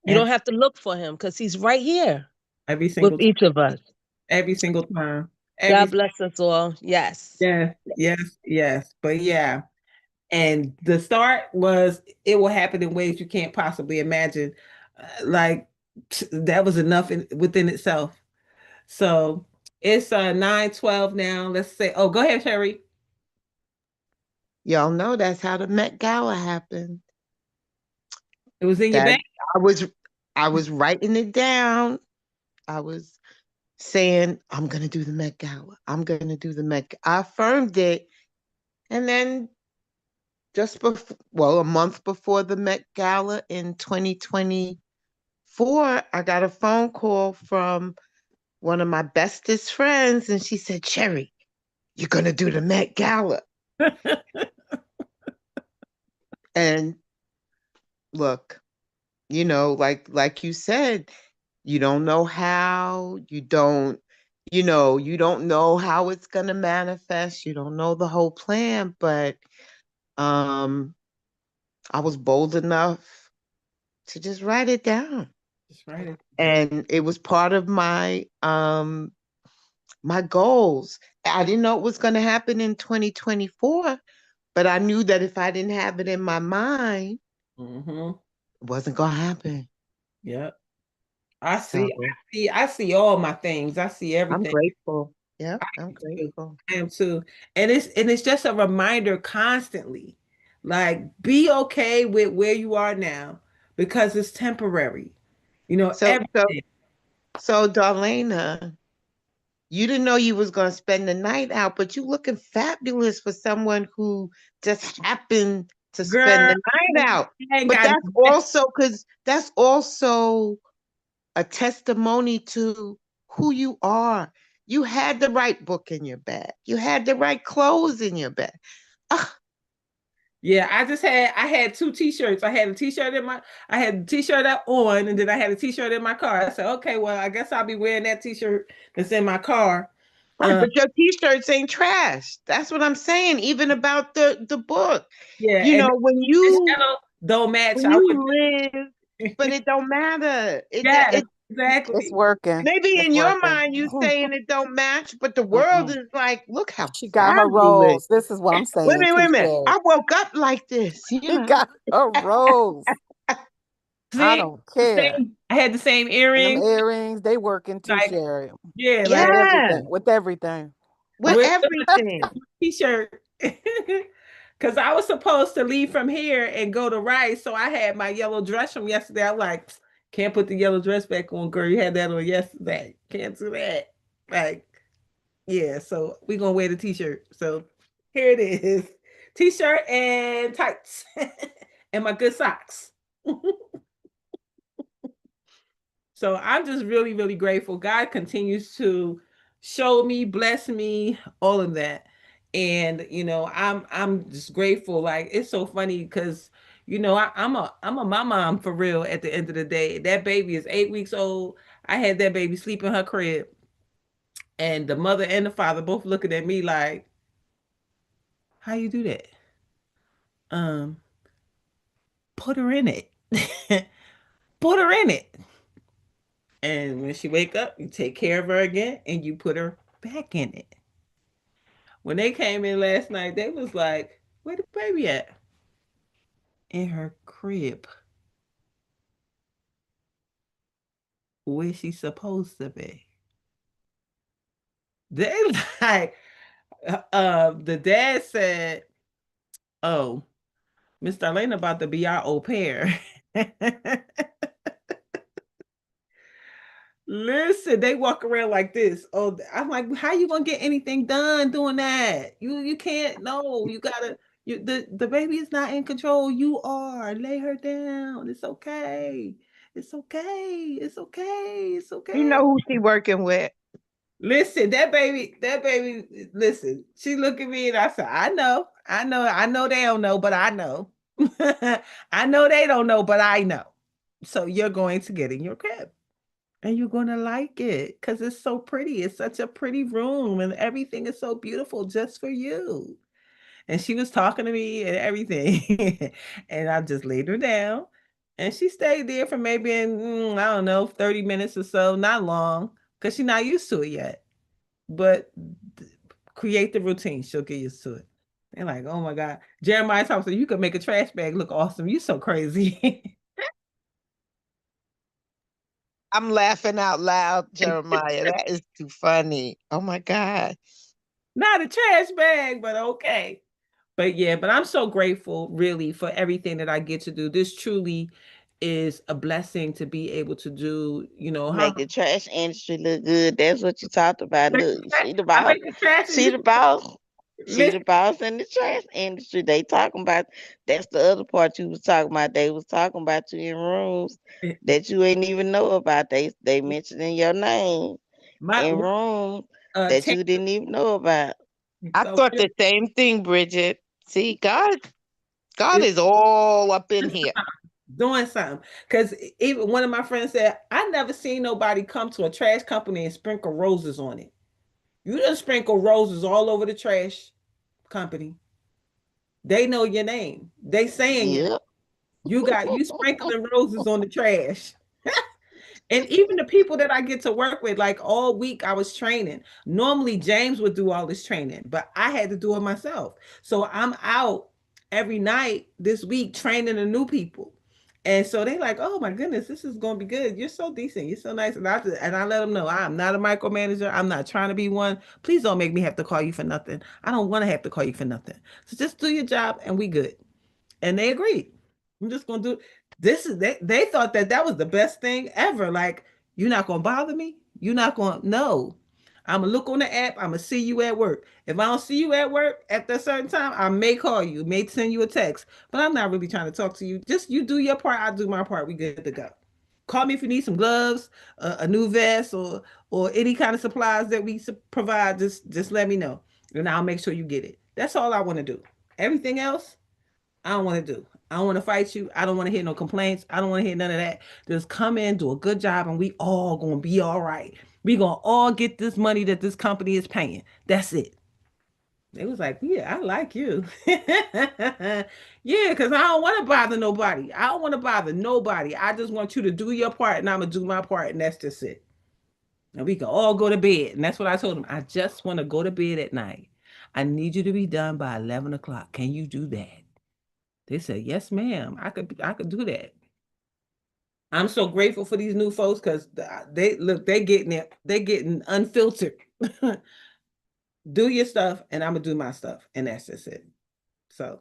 You don't Every, have to look for him because he's right here every with single time. each of us. Every single time. God Every bless us all. Yes. yes, yes, yes. But yeah. And the start was it will happen in ways you can't possibly imagine. Like that was enough within itself. So it's 9:12 now. Let's say, oh, go ahead, Sherry. Y'all know that's how the Met Gala happened. It was in your That bag. I was I was writing it down. I was saying, I'm gonna do the Met Gala. I'm gonna do the Met. I affirmed it, and then just before, well, a month before the Met Gala in 2024, I got a phone call from one of my bestest friends, and she said, "Cherry, you're gonna do the Met Gala." And look, like you said, you don't know how, you don't know how it's gonna manifest. You don't know the whole plan, but um I was bold enough to just write it down. Just write it. And it was part of my goals. I didn't know it was going to happen in 2024, but I knew that if I didn't have it in my mind, Mm-hmm. it wasn't going to happen. Yep. I So see, I see all my things. I see I'm everything. grateful. Yeah, I I'm am too. grateful. I am too. And it's just a reminder constantly. Like be okay with where you are now because it's temporary. You know, So so everything. so Darlena, you didn't know you was gonna spend the night out, but you looking fabulous for someone who just happened to spend Girl, the night out. I ain't But got that's also a testimony to who you are. You had the right book in your bag. You had the right clothes in your bag. Ah, yeah, I had two t-shirts. I had a t-shirt up on and then I had a t-shirt in my car. I said, okay, well, I guess I'll be wearing that t-shirt that's in my car. right, but your t-shirts ain't trash. That's what I'm saying. Even about the book. Yeah, You and know, this channel don't match. when I you would live, but it don't matter. yes, It's exactly. working. Maybe It's in your working. mind you saying it don't match, but the world Mm-mm. is like, look how She got her fabulous. rose. This is what I'm Wait a saying minute, wait too, a minute. Sherry. I woke up like this, you She know. got her rose. I See, don't care. I had the same And them earrings. earrings, they working too, Like, Sherry. yeah, With like Yeah, everything. With everything. with with everything. t-shirt. Because I was supposed to leave from here and go to Rice. So I had my yellow dress from yesterday. I'm like, can't put the yellow dress back on, girl. You had that on yesterday. Can't do that. Like, yeah. So we're going to wear the t-shirt. So here it is. T-shirt and tights and my good socks. So I'm just really, really grateful. God continues to show me, bless me, all of that. And I'm just grateful. Like it's so funny because I'm a my mom for real at the end of the day. That baby is 8 weeks old. I had that baby sleep in her crib. And the mother and the father both looking at me like, how you do that? Um, put her in it. Put her in it. And when she wake up, you take care of her again and you put her back in it. When they came in last night, they was like, "Where the baby at?" In her crib, where she supposed to be. They like, the dad said, "Oh, Miss Darlene about to be our au pair." Listen, they walk around like this. Oh, I'm like, how you gonna get anything done doing that? You can't. No, you gotta. The baby is not in control. You are. Lay her down. It's okay. It's okay. It's okay. It's You okay. know who she working with. Listen, that baby. Listen, she looked at me and I said, I know they don't know, but I know. I know they don't know, but I know. So you're going to get in your crib. And you're gonna like it because it's so pretty. It's such a pretty room, and everything is so beautiful just for you. And she was talking to me and everything. And I just laid her down. And she stayed there for maybe, I don't know, 30 minutes or so, not long, because she's not used to it yet. But create the routine, she'll get used to it. They're like, oh my God. Jeremiah Thompson, you could make a trash bag look awesome. You so crazy. I'm laughing out loud, Jeremiah. That is too funny. Oh my God. Not a trash bag, but okay. But yeah, but I'm so grateful really for everything that I get to do. This truly is a blessing to be able to do, how Make the trash industry look good. That's what you talked about. Look, I make the trash she and the boss. She listen, the boss in the trash industry. They talking about that's the other part you was talking about. They was talking about you in rooms that you ain't even know about. They mentioning your name my in rooms that Tam- you didn't even know about. I so thought the same thing, Bridget. See, God it's is all up in here. doing something. Because even one of my friends said, I never seen nobody come to a trash company and sprinkle roses on it. You just sprinkle roses all over the trash company. They know your name. They saying your name. Yep. You sprinkling roses on the trash. And even the people that I get to work with, like all week I was training. Normally James would do all this training, but I had to do it myself. So I'm out every night this week training the new people. And so they like, oh my goodness, this is gonna be good. You're so decent. You're so nice. And I let them know I'm not a micromanager. I'm not trying to be one. Please don't make me have to call you for nothing. I don't want to have to call you for nothing. So just do your job and we good. And they agreed. I'm just gonna do this. Is they thought that that was the best thing ever. Like, you're not gonna bother me. You're not gonna no. I'm gonna look on the app. I'm gonna see you at work. If I don't see you at work at a certain time, I may call you, may send you a text, but I'm not really trying to talk to you. Just you do your part, I do my part. We good to go. Call me if you need some gloves, a new vest, or any kind of supplies that we provide. Just let me know, and I'll make sure you get it. That's all I want to do. Everything else, I don't want to do. I don't want to fight you. I don't want to hear no complaints. I don't want to hear none of that. Just come in, do a good job, and we all gonna be all right. We gonna all get this money that this company is paying. That's it. They was like, yeah, I like you. Yeah, because I don't want to bother nobody. I don't want to bother nobody. I just want you to do your part, and I'm gonna do my part, and that's just it. And we can all go to bed. And that's what I told them. I just want to go to bed at night. I need you to be done by 11 o'clock. Can you do that? They said, "Yes, ma'am. I could do that." I'm so grateful for these new folks because they look, they getting it, they getting unfiltered. Do your stuff, and I'm gonna do my stuff, and that's just it. So,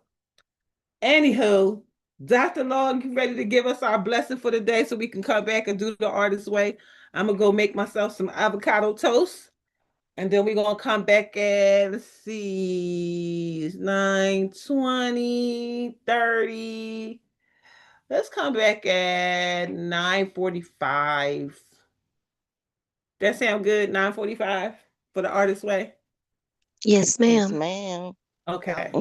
anywho, Dr. Long, you ready to give us our blessing for the day so we can come back and do the artist way? I'm gonna go make myself some avocado toast. And then we're gonna come back at let's see, it's 9:20, 30. Let's come back at 9:45. That sound good? 9:45 for the artist way? Yes, Yes, ma'am. ma'am. Okay.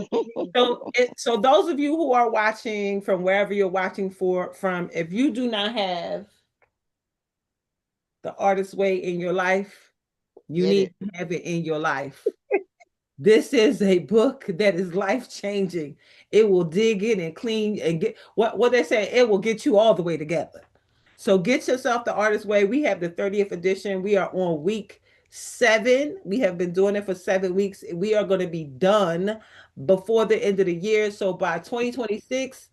So those of you who are watching from wherever you're watching from, if you do not have the artist way in your life, you Get need it. to have it in your life. This is a book that is life changing. It will dig in and clean and get what they say. It will get you all the way together. So get yourself the artist way. We have the 30th edition. We are on week 7. We have been doing it for 7 weeks. We are going to be done before the end of the year. So by 2026,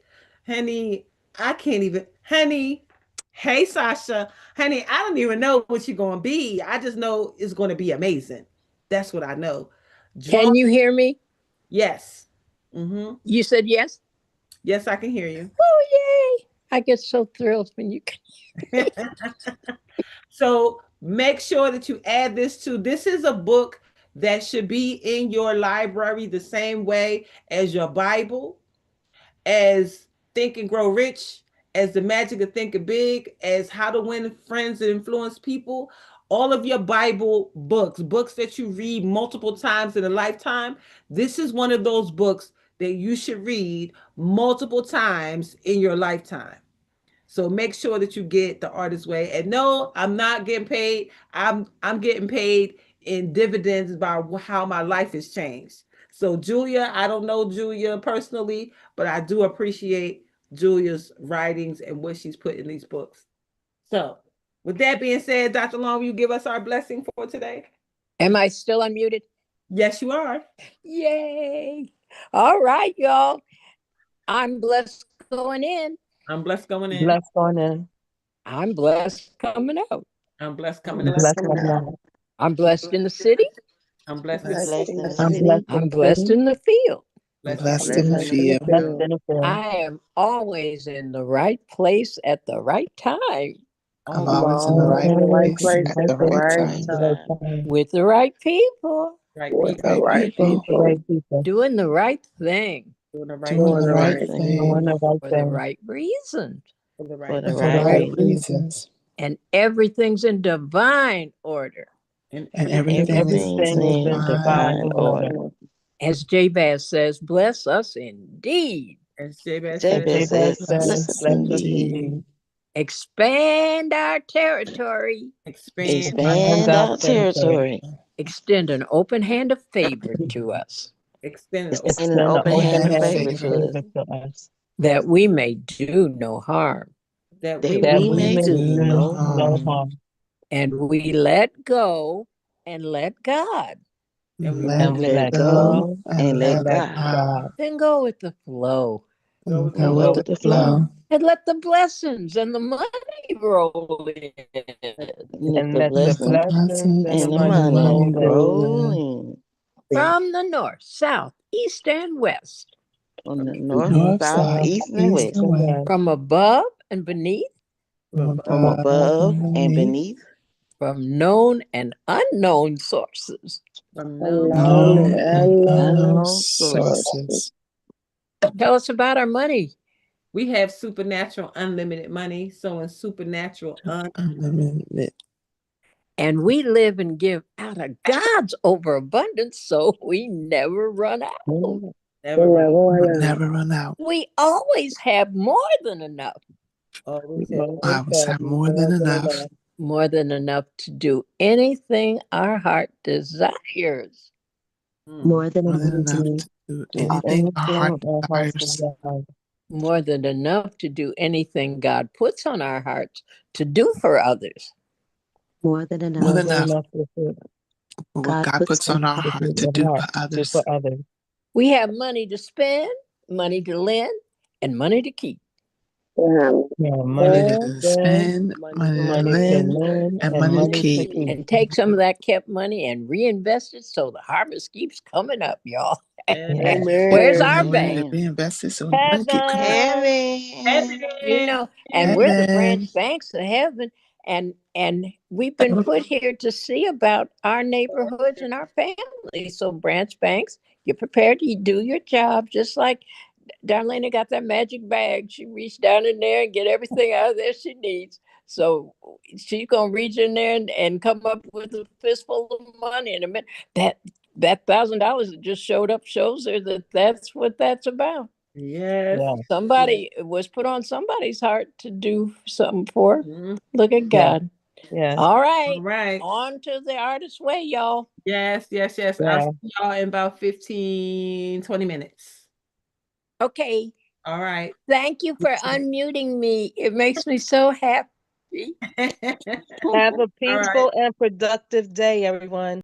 honey, I can't even, honey. Hey Sasha, honey, I don't even know what you're going to be. I just know it's going to be amazing. That's what I know. Draw, Can you hear me? yes. Mm-hmm. You said yes? Yes, I can hear you. Oh, yay. I get so thrilled when you can. So make sure that you add this to this is a book that should be in your library the same way as your Bible, as Think and Grow Rich, as The Magic of Thinking Big, as How to Win Friends and Influence People. All of your Bible books, books that you read multiple times in a lifetime. This is one of those books that you should read multiple times in your lifetime. So make sure that you get the artist way. And no, I'm not getting paid. I'm getting paid in dividends by how my life has changed. So Julia, I don't know Julia personally, but I do appreciate Julia's writings and what she's put in these books. So with that being said, Dr. Long, will you give us our blessing for today? Am I still unmuted? Yes, you are. Yay. All right, y'all. I'm blessed going in. I'm blessed going in. Blessed going in. I'm blessed coming out. I'm blessed I'm coming out. blessed Blessed coming coming out. out. I'm blessed in the city. I'm blessed in I'm the Blessed blessed in in the the I'm city. city. blessed in I'm the blessed city. in the field. I'm blessed blessed Blessed in the in the field. Blessed field. in the field. I am always in the right place at the right time I'm all I'm always in the Always right always in the in the right right place place, place at right the at the place, right right at time the right time. time. with the right people, right with people the The right right With people, the people. right people. doing the right thing doing the right doing Doing thing the the right right Doing thing. thing the right for the thing. right reason. for the For right the and For for the the right right right reason. reason. reasons. And everything's in divine order. and And And everything everything is everything's Everything in is in in divine divine divine order. order. order. As Jabez says, bless us indeed. as Jabez As said, Jabez Jabez says, Bless said, bless us us bless us indeed. indeed. indeed. Expand our territory. expand our And Expand our our territory. territory. Extend an open hand of favor to us. extend an open Extend an Extend an open Open open hand hand of of hand favor of to favor us. favor to us. that we may do no harm, that that we that we we may may do do no no harm, harm, and we let go and let God. and we and we let let go go and and let let God, God Then go with the flow go with the and go flow. with the flow. and let the blessings and the money roll in. Let and the let the blessing blessings and the and the money money roll roll in in From the north, south, east, and west, from the From north, south, east, and east west, and west, from above and beneath, from above above and beneath, from known and unknown sources. from known. known known and and unknown unknown sources. sources. Tell us about our money. We have supernatural unlimited money, so in supernatural Unlimited. And we live and give out of God's overabundance, so we never run out. never run. Never run out. We always have more than enough, Always We have always have more than enough. more than enough to do anything our heart desires. mm, More than enough to do anything our heart desires. More than enough to do anything God puts on our hearts to do for others. More than enough for what God puts on our heart to do for others. We have money to spend, money to lend, and money to keep. Yeah, Money to spend, money to lend, and money to keep. And take some of that kept money and reinvest it so the harvest keeps coming up, y'all. yeah. Where's our Money to bank? Amen. reinvest it so the money keep coming up. Heaven. You know, and we're the branch banks of heaven, and we've been put here to see about our neighborhoods and our families. So branch banks, you're prepared to do your job, just like Darlene got that magic bag. She reached down in there and get everything out of there she needs. So she's gonna reach in there and come up with a fistful of money in a minute. That $1,000 that just showed up shows her that that's what that's about. Yes. Somebody was put on somebody's heart to do something for. Mhm. Look at God. Yeah. All right. All right. On to the artist's way, y'all. Yes. I'll see y'all in about 15, 20 minutes. Okay. All right. Thank you for unmuting me. It makes me so happy. Have a All right. peaceful and productive day, everyone.